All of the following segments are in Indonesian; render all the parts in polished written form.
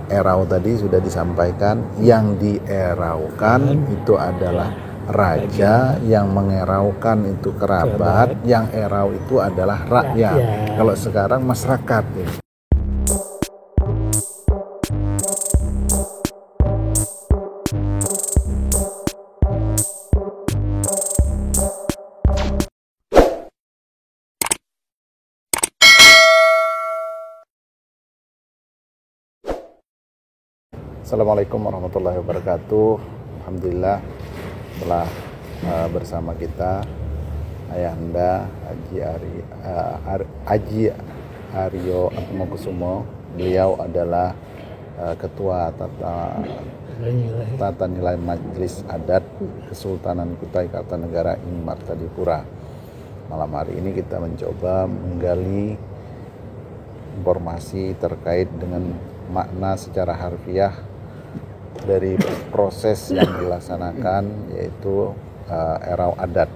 erau tadi sudah disampaikan, yang dieraukan itu adalah raja, yang mengeraukan itu kerabat, yang erau itu adalah rakyat. Kalau sekarang masyarakat ya. Assalamualaikum warahmatullahi wabarakatuh. Alhamdulillah telah bersama kita Ayahanda Haji Aryo Atmokusumo. Beliau adalah Ketua Tata Nilai Majelis Adat Kesultanan Kutai Kartanegara Ing Martadipura. Malam hari ini kita mencoba menggali informasi terkait dengan makna secara harfiah dari proses yang dilaksanakan, yaitu erau adat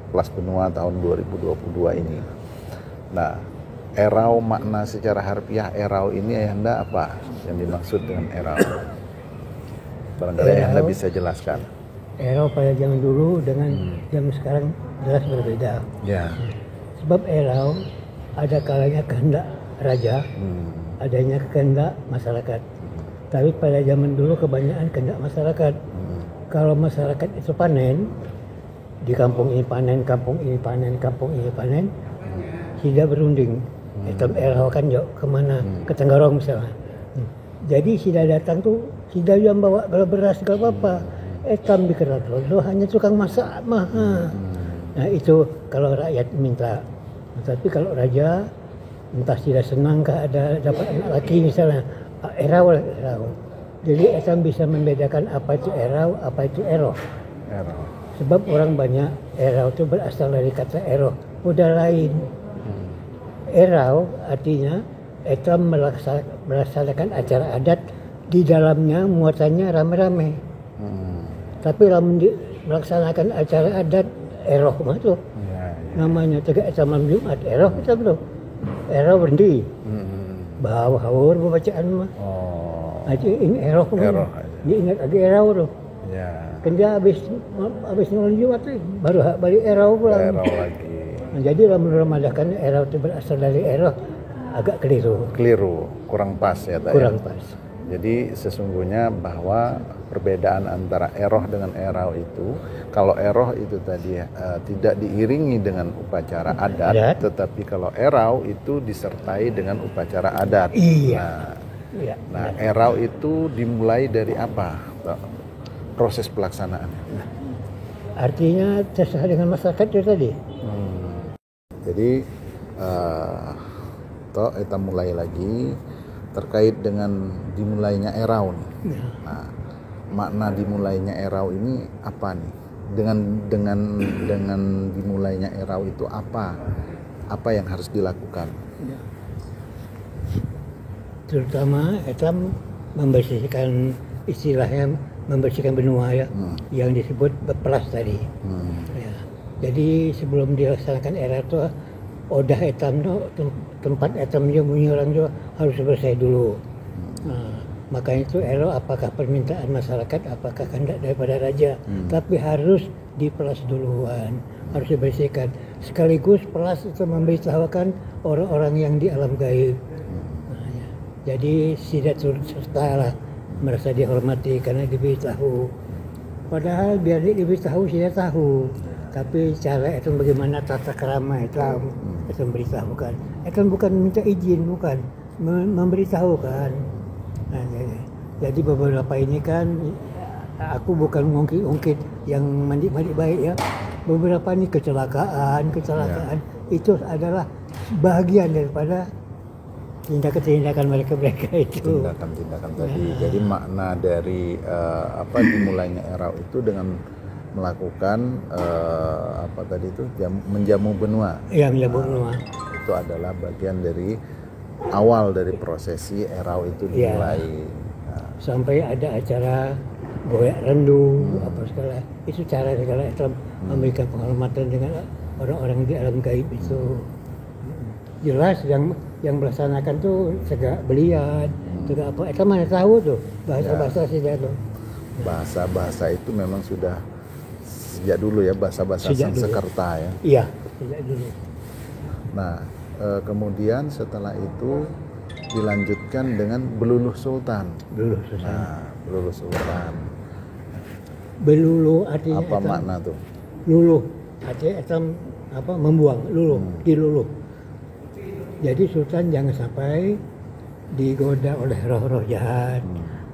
Kelas Benua tahun 2022 ini. Nah, erau, makna secara harfiah erau ini Ayahanda apa yang dimaksud dengan erau? Barangkali Ayahanda bisa jelaskan. Erau pada zaman dulu dengan zaman sekarang jelas berbeda. Ya. Sebab erau ada kalanya kehendak raja, adanya kehendak masyarakat. Tapi pada zaman dulu kebanyakan kehendak masyarakat. Kalau masyarakat itu panen, di kampung ini panen, kampung ini panen, kampung ini panen, tidak berunding. Itu erau kan jauh kemana? Ke Tenggarong misalnya. Jadi tidak datang tuh, tidak yang bawa beras segala apa-apa. Etam di Keraton hanya tukang masak mah. Nah itu kalau rakyat minta. Tapi kalau raja entah tidak senangkah ada dapat anak laki misalnya, erau. Jadi etam bisa membedakan apa itu erau, apa itu eroh. Sebab orang banyak erau itu berasal dari kata eroh, udah lain. Erau artinya etam melaksanakan acara adat, di dalamnya muatannya rame-rame. Tapi melaksanakan acara adat eroh mah tuh. Namanya tegak etam malam Jumat eroh kita belum. Erau berhenti. Bawa haur bacaan mah. Aja ini eroh mah. Dia ingat lagi erau tuh. Ya. Kan dia habis malam Jumat tuh baru balik erau pulang. Erau lagi. Nah, jadi meramadahkan erau itu berasal dari eroh agak keliru, kurang pas ya Pak. Kurang pas. Jadi sesungguhnya bahwa perbedaan antara eroh dengan erau itu, kalau eroh itu tadi tidak diiringi dengan upacara adat, tetapi kalau erau itu disertai dengan upacara adat. Iya. Nah, erau itu dimulai dari apa proses pelaksanaannya? Artinya terserah dengan masyarakat itu tadi. Jadi kita mulai lagi terkait dengan dimulainya erau nih. Nah, makna dimulainya erau ini apa nih? Dengan dimulainya erau itu apa yang harus dilakukan? Terutama etam membersihkan, istilahnya membersihkan benua ya, yang disebut bepelas tadi. Ya. Jadi sebelum dilaksanakan erau itu odah etam itu, tempat etam dia bunyi orang itu harus bersih dulu. Nah, makanya itu erau apakah permintaan masyarakat, apakah kehendak daripada raja, tapi harus dipelas duluan, harus dibersihkan. Sekaligus pelas itu memberitahukan orang-orang yang di alam gaib. Nah, ya. Jadi tidak serta lah merasa dihormati karena diberitahu. Padahal biar diberitahu tidak tahu. Tapi cara itu bagaimana tata kerama itu memberitahukan. Itu bukan minta izin, bukan memberitahukan. Nah, jadi beberapa ini kan aku bukan ngungkit yang mandi baik ya. Beberapa ini kecelakaan itu adalah bagian daripada tindakan mereka itu. Tindakan tadi. Jadi makna dari dimulainya erau itu dengan melakukan menjamu benua. Iya, menjamu benua. Itu adalah bagian dari awal dari prosesi erau itu dimulai. Sampai ada acara goyak rendu apa segala. Itu cara segala Islam memberikan penghormatan dengan orang-orang di alam gaib itu. Jelas yang melaksanakan tuh segala belian, Juga apa? Itu mana tahu tuh bahasa-bahasa sejak tuh. Bahasa-bahasa itu memang sudah sejak dulu ya, bahasa-bahasa Sejak dulu. Sanskerta ya. Iya, sejak dulu. Nah, kemudian setelah itu dilanjutkan dengan Beluluh Sultan. Dulu susah. Nah, Beluluh Sultan. Belulu artinya Apa etam, makna tuh? luluh. Artinya etam apa membuang, luluh, diluluh. Jadi sultan jangan sampai digoda oleh roh-roh jahat.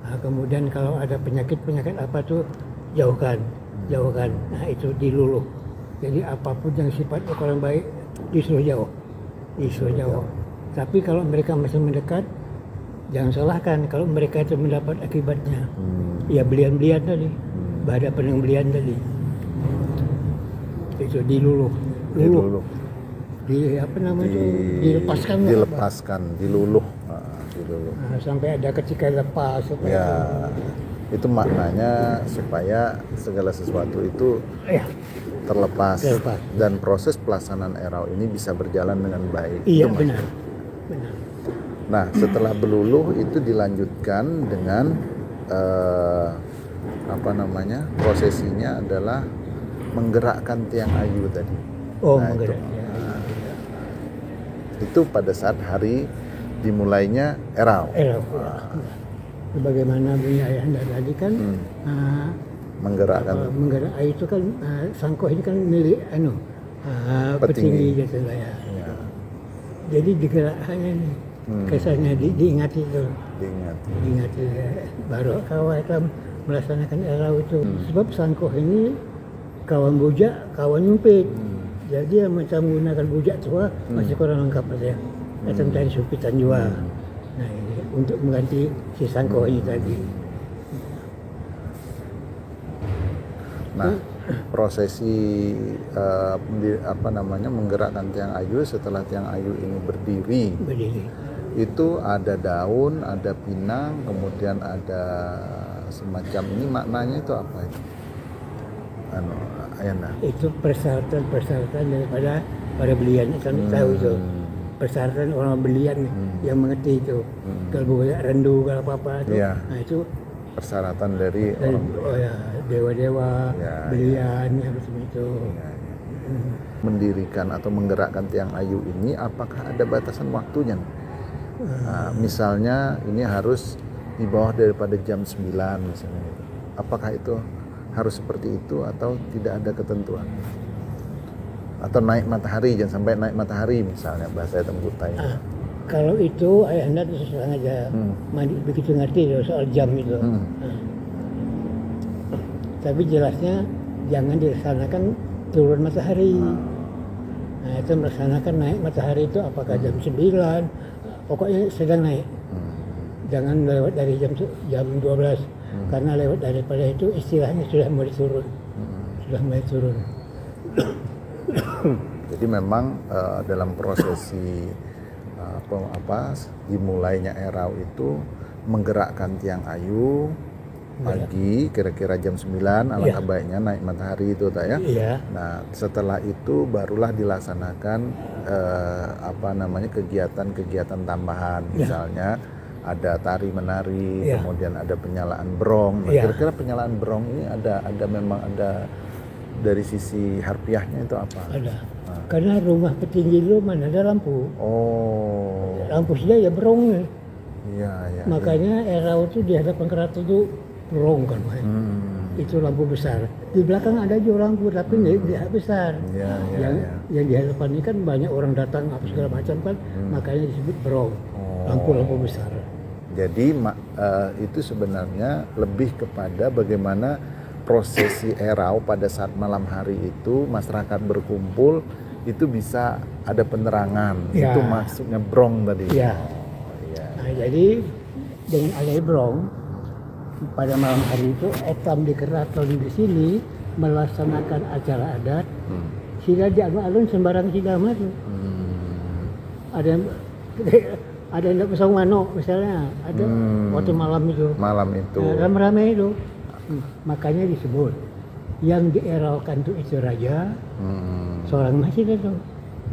Nah, kemudian kalau ada penyakit-penyakit apa tuh jauhkan. Nah, itu diluluh. Jadi apapun yang sifatnya kurang baik disuruh jauh. Tapi kalau mereka masih mendekat, jangan salahkan kalau mereka itu mendapat akibatnya. Ya belian-belian tadi, pada peneng belian tadi. Itu diluluh. Diluluh. Di apa namanya itu? Dilepaskan. Dilepaskan, diluluh. Diluluh. Nah, sampai ada ketika lepas. Ya, itu maknanya supaya segala sesuatu itu Ya, terlepas. Terlepas. Dan proses pelaksanaan erau ini bisa berjalan dengan baik. iya Itu maksudnya. benar. Nah, setelah beluluh itu dilanjutkan dengan prosesinya adalah menggerakkan tiang ayu tadi. Oh, Nah, menggerak. itu pada saat hari dimulainya erau. Sebagaimana bunyi ayahanda tadi kan, Menggerakkan menggerak air itu kan sangkoh ini kan milik petinggi gitu lah ya. ya, Jadi digerakkannya nih, kesannya diingati itu. Diingati baru kawan melaksanakan erau itu. Sebab sangkoh ini kawan bujak, kawan nyumpit. Jadi yang macam menggunakan bujak tua masih kurang lengkap aja. Macam tadi sumpitan juga. Nah ini untuk mengganti si sangkoh ini tadi. Nah, prosesi menggerakkan tiang ayu setelah tiang ayu ini berdiri. Itu ada daun, ada pinang, kemudian ada semacam ini, maknanya itu apa itu? Ayana. Itu persyaratan daripada para belian, kan tahu itu. Persyaratan orang belian yang mengerti itu. Kalau banyak rendu kalau apa-apa itu. Ya. Nah itu Persyaratan dari orang dewa-dewa, ya, belian ya macam itu. Mendirikan atau menggerakkan tiang ayu ini apakah ada batasan waktunya? Nah, misalnya ini harus di bawah daripada jam 9 misalnya. Apakah itu harus seperti itu atau tidak ada ketentuan? Atau naik matahari, jangan sampai naik matahari misalnya bahasa Tembutai. Kalau itu ayahanda terus terang aja begitu ngerti soal jam itu. Tapi jelasnya jangan dilaksanakan turun matahari. Nah itu melaksanakan naik matahari itu apakah jam 9, pokoknya sedang naik. Jangan lewat dari jam 12 karena lewat daripada itu istilahnya sudah mulai turun. Jadi memang dalam prosesi dimulainya erau itu menggerakkan tiang ayu pagi kira-kira jam 9, alangkah baiknya naik matahari itu tak ya. Nah setelah itu barulah dilaksanakan kegiatan-kegiatan tambahan, misalnya ada tari menari, kemudian ada penyalaan brong. Nah, kira-kira penyalaan brong ini ada dari sisi harfiahnya itu apa? Ada. Karena rumah petinggi itu mana ada lampu. Oh. Lampu saja ya berong. Iya. Makanya erau itu di hadapan keraton itu berong kan. Itu lampu besar. Di belakang ada juga lampu tapi tidak besar. Yang di hadapan ini kan banyak orang datang apa segala macam kan, makanya disebut berong. Lampu besar. Jadi itu sebenarnya lebih kepada bagaimana prosesi erau pada saat malam hari itu masyarakat berkumpul itu bisa ada penerangan. Itu maksudnya brong tadi. Nah, jadi dengan adanya brong pada malam hari itu etam di keraton di sini melaksanakan acara adat. Sehingga di alun-alun sembarang sidama tuh. Ada yang pesong mano misalnya, ada waktu malam itu. Rame-rame itu. Makanya disebut yang dieraukan itu raja, seorang masjid itu.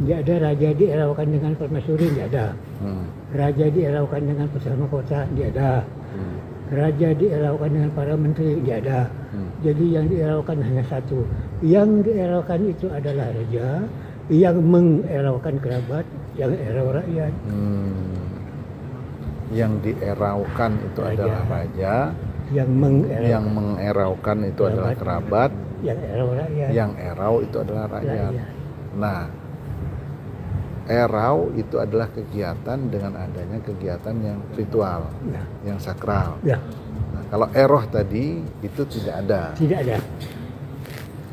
Tidak ada raja dieraukan dengan permaisuri, tidak ada. Hmm. Raja dieraukan dengan putra mahkota, tidak ada. Hmm. Raja dieraukan dengan para menteri, tidak ada. Jadi yang dieraukan hanya satu. Yang dieraukan itu adalah raja, yang mengeraukan kerabat, yang erau rakyat. Yang dieraukan itu Raja. adalah raja, Yang yang mengeraukan itu adalah kerabat, yang erau rakyat. yang erau itu adalah rakyat. Rakyat. Nah, erau itu adalah kegiatan dengan adanya kegiatan yang ritual, Ya. yang sakral. Ya, Nah, kalau eroh tadi itu tidak ada. tidak ada.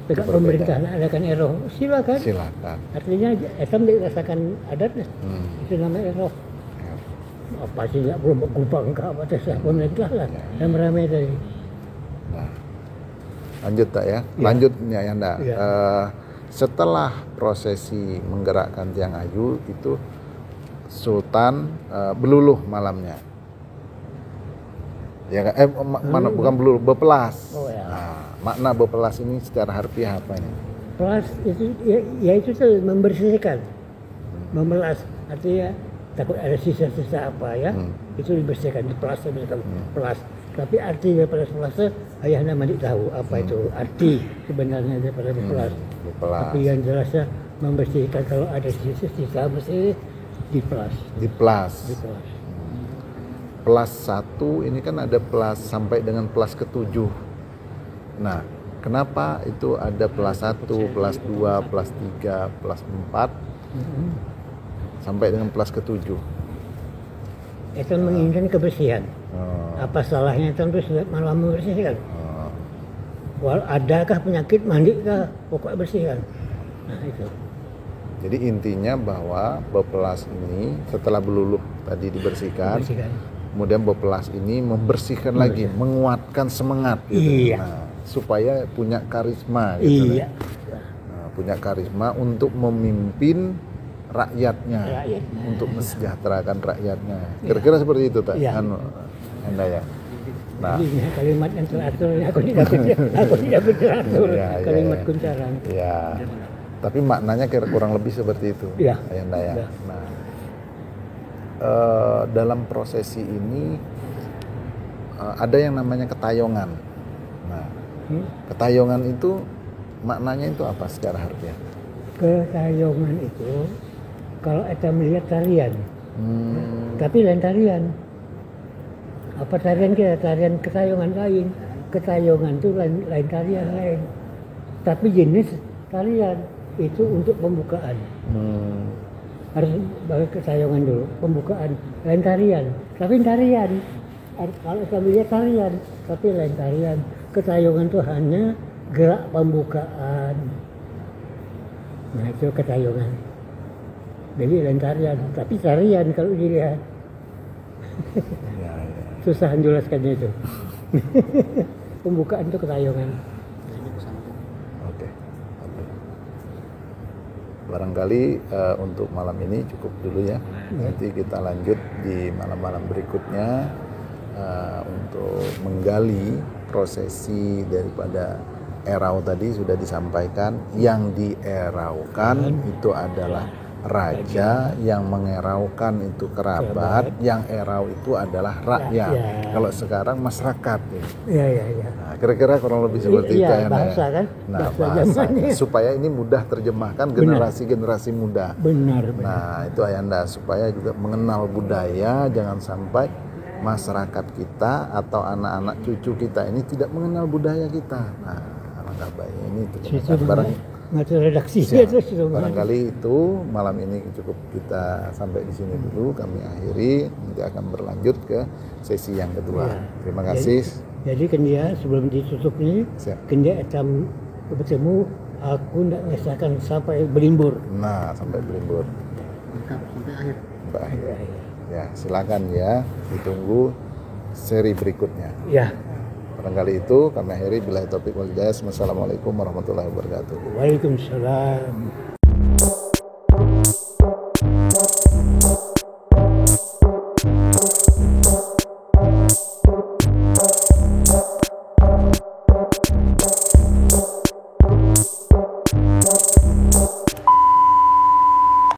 Tegak Berbeda. pemerintah nak adakan eroh, silakan. Silakan. Artinya Islam dirasakan adatnya. Itu nama eroh. Apa sih nggak belum kupang ke apa terserah pemerintah lah. Yang ramai tadi. Nah, lanjut tak ya? Ya. Lanjut ya Yanda. Ya. Setelah prosesi menggerakkan tiang ayu itu Sultan berluluh malamnya. Ya kan? Mana bukan berluluh, bepelas. Oh, ya. Nah, makna bepelas ini secara harfiah apa ini? Pelas itu ya itu tuh membersihkan, memelas. Artinya takut ada sisa-sisa apa ya, itu dibersihkan, dipelas, pelas. Tapi arti daripada pelas ayahnya mandi tahu apa itu arti sebenarnya daripada pelas. Bepelas. Tapi yang jelasnya membersihkan, kalau ada sisa-sisa mesti dipelas. Dipelas. Dipelas. Pelas 1 ini kan ada pelas sampai dengan pelas ke-7. Nah, kenapa itu ada pelas 1, pelas 2, pelas 3, pelas 4 sampai dengan pelas ke-7? Itu menginginkan kebersihan. Oh, Apa salahnya itu terus malah membersihkan? oh. Adakah penyakit mandi kah? Pokoknya bersihkan. Nah itu. Jadi intinya bahwa bepelas ini setelah beluluh tadi dibersihkan, Bersihkan. kemudian bepelas ini membersihkan lagi, menguatkan semangat gitu. Iya. Nah, supaya punya karisma gitu. Iya. Nah, punya karisma untuk memimpin rakyatnya, Rakyatnya. untuk mensejahterakan rakyatnya. Kira-kira seperti itu tak? Iya. Anda ya. Nah, Jadi kalimat yang teratur, aku tidak teratur. Iya, iya, Kalimat iya. kuncaran. ya. Tapi maknanya kurang lebih seperti itu, Iya. Ayanda ya. Iya. Nah, dalam prosesi ini ada yang namanya ketayongan. Nah, ketayongan itu maknanya itu apa secara harfiah? Ketayongan itu kalau kita melihat tarian, tapi lain tarian. Apa tarian kita? Tarian ketayongan lain. Ketayongan itu lain tarian lain. Tapi jenis tarian itu untuk pembukaan. Harus bagi ketayongan dulu, pembukaan, lain tarian. Tapi tarian, kalau kita lihat tarian, tapi lain tarian. Ketayongan itu hanya gerak pembukaan. Nah itu ketayongan. Jadi lain tarian, tapi tarian kalau dilihat. Ya, ya. Susah menjelaskannya itu. Pembukaan itu ketayongan. Oke. Barangkali untuk malam ini cukup dulu ya. Nanti kita lanjut di malam-malam berikutnya untuk menggali prosesi daripada erau tadi sudah disampaikan. Yang dieraukan itu adalah raja, yang mengeraukan itu kerabat, yang erau itu adalah rakyat. Kalau sekarang masyarakat. Iya. Nah, kira-kira kurang lebih seperti itu Iya, ya. bahasa kan. Nah, Bahasa bahasa zamannya. supaya ini mudah terjemahkan generasi-generasi muda. Benar. Nah, itu Ayanda supaya juga mengenal budaya, jangan sampai masyarakat kita atau anak-anak cucu kita ini tidak mengenal budaya kita. Nah, alangkah baiknya ini terjemahkan barang. Ngatur redaksinya Siap. terus itu. Barangkali itu malam ini cukup kita sampai di sini dulu, kami akhiri, nanti akan berlanjut ke sesi yang kedua. Ya. Terima kasih. Jadi kan dia sebelum ditutup ini, Siap. kan dia akan bertemu, aku tidak mengesahkan sampai berimbur. Nah, sampai berimbur. Sampai akhir. Sampai akhir. Ya, silakan ya, ditunggu seri berikutnya. Ya. Barangkali itu kami akhiri. Billahi taufiq wal hidayah. Wassalamualaikum warahmatullahi wabarakatuh. Waalaikumsalam.